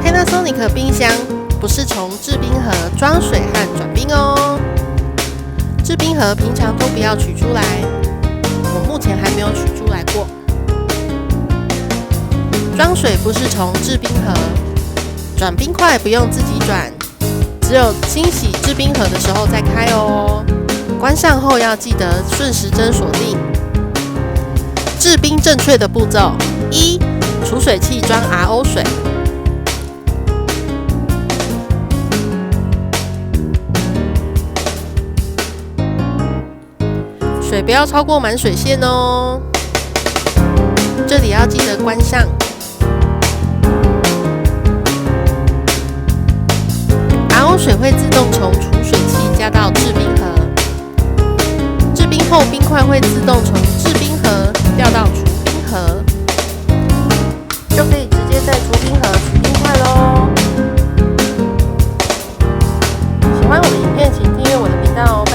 Panasonic 冰箱不是从制冰盒装水和转冰哦。制冰盒平常都不要取出来，我目前还没有取出来过。装水不是从制冰盒，转冰块不用自己转，只有清洗制冰盒的时候再开哦。关上后要记得顺时针锁定。制冰正确的步骤：一、储水器装 RO 水。水不要超过满水线哦。这里要记得关上。RO 水会自动从储水器加到制冰盒，制冰后冰块会自动从制冰盒掉到除冰盒，就可以直接在除冰盒取冰块咯。喜欢我的影片，请订阅我的频道哦。